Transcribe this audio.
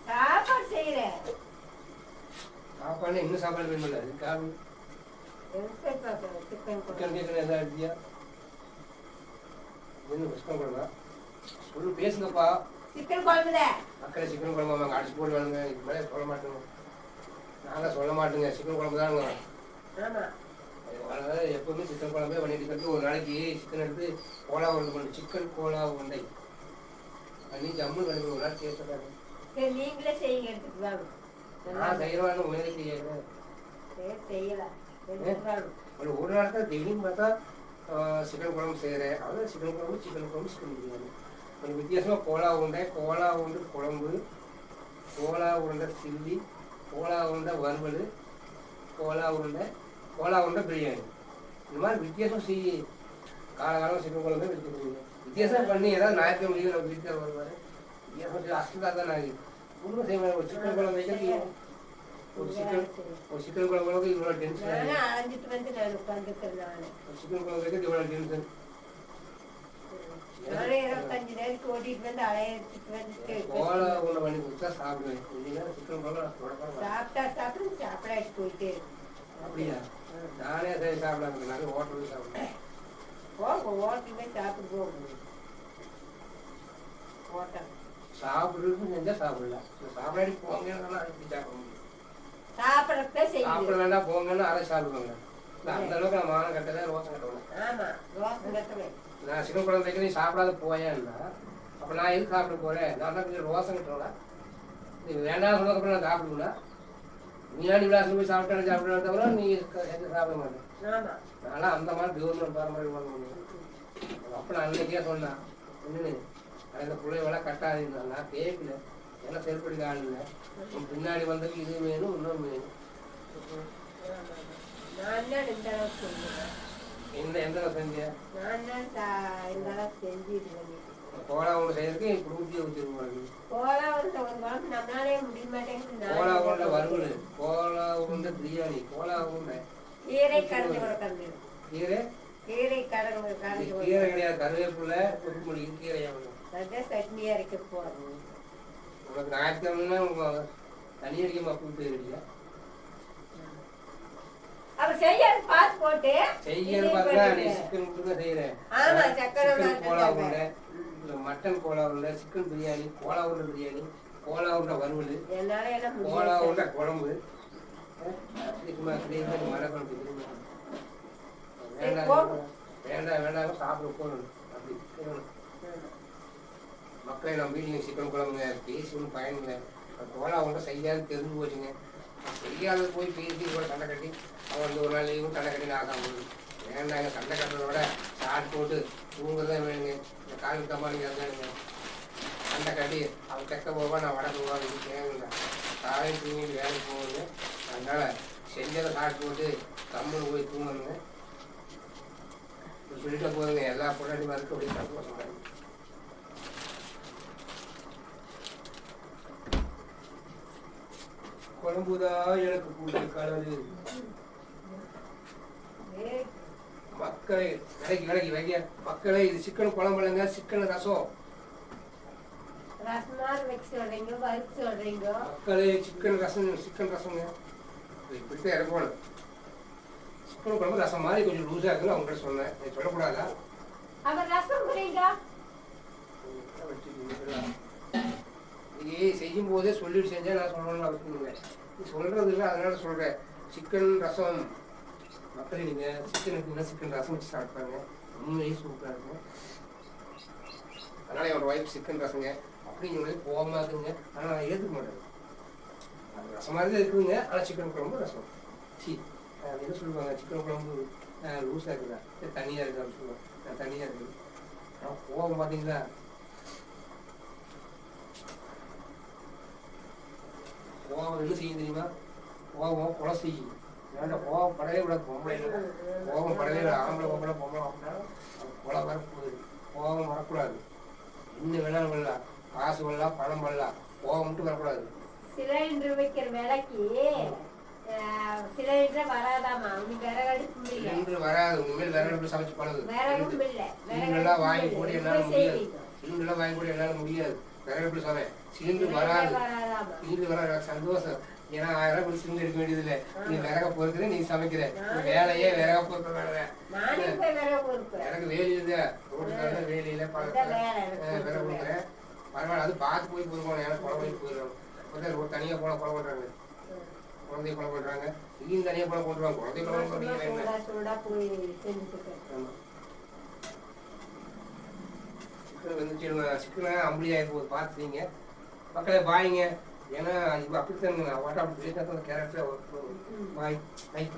சாப்பாடு செய்யறேன். சாப்பாடு என்ன சாப்பாடு வேணும்ல? காபி சிக்கன் கேட்கணும். எதாவது இருக்கியா? என்ன சிக்கன் குழம்பா? சொல்லு, பேசுங்கப்பா. சிக்கன் குழம்புதான். மக்களே சிக்கன் குழம்பு அடிச்சு போட்டு வேணுங்க. இதுக்கு மேலே சொல்ல மாட்டோங்க. நாங்கள் சொல்ல மாட்டோங்க. சிக்கன் குழம்பு தானுங்க. அதனால எப்பவுமே சிக்கன் குழம்பே பண்ணிட்டு கட்டு. ஒரு நாளைக்கு சிக்கன் எடுத்து கோலா உருண்டை பண்ணு. சிக்கன் கோலா உருண்டை பண்ணி ஜம்மு பண்ணி ஒரு நாள் கேட்டுறாங்க. நீங்களே செய்யுங்க, எடுத்துட்டு வாங்க. நான் செய்யறேன், உண்மையிலே செய்யறேன். செய்யலாம். ஒரு நாள் தான் டெய்லியும் பார்த்தா சிக்கன் குழம்பு செய்கிறேன். அதான் சிக்கன் குழம்பு சிக்கன் பிரியாணி. கொஞ்சம் வித்தியாசமாக கோலா உருண்டை குழம்பு, கோலா உருண்டை சில்லி, கோலா உருண்டை வறுவல், கோலா உருண்டை பிரியாணி. இந்த மாதிரி வித்தியாசம் செய்ய காலகாலம் சிக்கன் குழம்பு வித்தியாசம் பண்ணி ஏதாவது ஞாயிற்று முடியும் நம்ம வீட்டில் வருவார். வித்தியாசம் அஷ்டதாக தான் நான் ஒன்றும் செய்வேன். ஒரு சிக்கன் குழம்பு வைக்கிறது ஒரு சிக்கன் குழம்புக்கு இவ்வளோ டென்ஷன். அழைஞ்சிட்டு வந்து நான் உட்காந்துக்கிறேன். சிக்கன் குழம்பு வைக்கிறது இவ்வளோ டென்ஷன். 25 நேரத்துக்கு ஓட்டிட்டு வந்து அழைச்சிட்டு வந்து கோலா உருண்டை பண்ணி கொடுத்தா சாப்பிடுவேன். சிக்கன் குழம்பு சாப்பிடாச்சு போயிட்டு. அப்படியா? நானே சரி சாப்பிடாங்க. நிறைய ஹோட்டல் சாப்பிடுவேன். ஹோட்டல் போய் சாப்பிட்டு போகும். ஹோட்டல் சாப்பிடுறதுன்னு செஞ்சா சாப்பிடலாம். சாப்பிடாடி போங்கன்னா அனுப்பி சாப்பிட முடியும். சாப்பிட வேண்டாம் போங்கன்னா அதை சாப்பிடுவாங்க. அந்த அளவுக்கு நான் மானம் கட்டதான் ரோசம் கட்டுவேன். நான் சிக்கன் குழம்பு வைக்க நீ சாப்பிடாத போயேன்னா அப்போ நான் எதுக்கு சாப்பிட போறேன்? நான் தான் கொஞ்சம் ரோசம் கட்டுவேன். நீ வேண்டாம் சொன்னதுக்கப்புறம் நான் சாப்பிடுவேன்னா நீ விளாசம் போய் சாப்பிட்டா தவிர நீ சாப்பிட மாட்டேன். நான்லாம் அந்த மாதிரி கவர்மெண்ட் பாரம்பரியம் பண்ண முடியும். அப்போ நான் அன்னைக்கே சொன்னேன், என்னன்னு அந்த பிள்ளைவெல்லாம் கட்டாதீங்க. நான் கேட்கல, எல்லாம் செயல்படுத்த ஆள் இல்லை. பின்னாடி வந்ததுக்கு இது வேணும், இன்னொன்று வேணும். எந்த செஞ்சியா? கோலா உருண்டை செய்யறதுக்கு என் குடும்பத்தையே வச்சிருப்பாங்க. கோலா உருண்டை வறுவல், கோலா உருண்டை பிரியாணி, கோலா உருண்டை கீரை கிடையாது, கருவேப்பிலை கொத்தமல்லி கீரையா சட்னி அரைக்க போறோம். உனக்கு ஞாயிற்றுக்கிழமைன்னா உங்க தனி அடிக்கமா கூப்பிட்டு இருக்கீங்க. அவர் செய்யறது பார்த்து போட்டு செய்யறது பார்த்தா நீ சிக்கன் மட்டும் தான் செய்யறேன். கோலா உருண்டை, மட்டன் கோலா உருண்டை, சிக்கன் பிரியாணி, கோலா உருண்டை பிரியாணி, கோலா உருண்டை வறுவல், கோலா உருண்டை குழம்பு, மழை குழம்பு. வேண்டாம் சாப்பிட போகணும். அப்படி மக்களை நம்ம வீட்டில் சிக்கன் குழம்புங்க பேசி ஒன்றும் பயனுங்க. கோலா உருண்டை செய்யாதுன்னு தெரிஞ்சு போச்சுங்க. செய்யாத போய் பேசி கூட சண்டை கட்டி அவன் வந்து ஒரு நாள் லீவும் சண்டை கட்டி ஆகாம வேண்டாங்க. சண்டை கட்டுறதோட சாட் போட்டு தூங்குறதான் வேணுங்க. இந்த கால் கம்மாளிங்க இருந்தானுங்க சண்டை கட்டி அவன் தெக்க போவா நான் வடக்கு போவாங்க. இது தேவைங்க. காலையும் தூங்கிட்டு வேலைக்கு போகுங்க. அதனால செஞ்சதை சாட் போட்டு கம்முன்னு போய் தூங்கணுங்க. சொல்லிட்டு போதுங்க. எல்லா பொண்டாட்டி மறுக்க அப்படி சந்தோஷம். குழம்புதான் எனக்கு கூட்டு கடவுள். மக்களை விலகி வைக்க மக்களை இது சிக்கன் குழம்புலங்க, சிக்கன் ரசம். மக்களே சிக்கன் ரசங்க இப்படித்தான் இறக்கணும். சிக்கன் குழம்பு ரசம் மாதிரி கொஞ்சம் லூஸா இருக்குன்னு அவங்கள்ட்ட சொன்னேன். சொல்லக்கூடாதா? நீ செய்யும் போதே சொல்லிட்டு செஞ்சா நான் சொல்லணும்னு அவசியம் இல்லை. நீ சொல்றது இல்லை, அதனால சொல்றேன். சிக்கன் ரசம் மக்கள் நீங்க சிக்கன் எடுத்தீங்கன்னா சிக்கன் ரசம் வச்சு சாப்பிட்டாங்க. உண்மையே சூப்பராக இருக்கும். அதனால என்னோட ஒய்ஃப் சிக்கன் ரசங்க அப்படிங்கிற போகாம இருக்குங்க. ஆனால் நான் ஏற்றுக்க மாட்டேன். அது ரசம் மாதிரி தான் இருக்குதுங்க. ஆனால் சிக்கன் குழம்பு ரசம் என்ன சொல்லுவாங்க, சிக்கன் குழம்பு லூஸாக இருக்குதா, தனியாக இருக்குது அப்படின்னு சொல்லுவாங்க. நான் தனியாக இருக்குது. ஆனால் கோவம் பார்த்தீங்களா, கோவம் என்ன செய்யும் தெரியுமா? கோவம் கொலை செய்யும். ஏன்னா கோவம் படவே விடாது. பொம்பளை கோவம் படவே விடாது. ஆம்பளை பொம்பளை அப்படின்னா கொலை வரக்கூடாது. கோவம் வரக்கூடாது. இன்னும் வேணாலும் வரலாம், காசு வரலாம், பணம் வரலாம், கோவம் மட்டும் வரக்கூடாது. சிலிண்டர் வைக்கிற வேலைக்கு சிலிண்டர் வராதாமா? சிலிண்டர் வராது. உண்மையில் விறகு சமைச்சு பழகுது. சிலிண்டர்லாம் வாங்கி போட்டு என்னால முடியாது. சிலிண்டர்லாம் வாங்கி போட்டு என்னால முடியாது. விறகு எப்படி சொன்னேன் சிலிண்டர் வராது வராதாமா. சிலிண்டர் வர சந்தோஷம். ஏன்னா 1000 ரூபாய் சிலிண்டர் எடுக்க வேண்டியது இல்லை. நீ விறக பொறுக்கிற நீ சமைக்கிற வேலையே விறக பொறுக்கிற வேலை. நானே போய் விறகு பொறுப்பேன். எனக்கு வேலி இல்லை ரோடு வேலையில விறகு கொடுக்குறேன். பரவாயில்ல அது பார்த்து போய் பொறுக்கணும். எனக்கு கொலை போய் போயிடுறாங்க ஒரு தனியாக போனால் கொலை பண்ணுறாங்க. குழந்தைய கொலை பண்ணுறாங்க. இங்கேயும் தனியாக போனால் கொண்டுருவாங்க. குழந்தைய கொலை பண்ணுறீங்க. சூடா போய் செஞ்சுட்டு சிக்கன் வந்து சிக்கனை அம்பளியாக போய் பார்த்துட்டீங்க. மக்களே பாய்ங்க. ஏன்னா இப்போ அப்படித்தான் ஓட்டா அப்படி கேரக்டர் பாய் பாய்.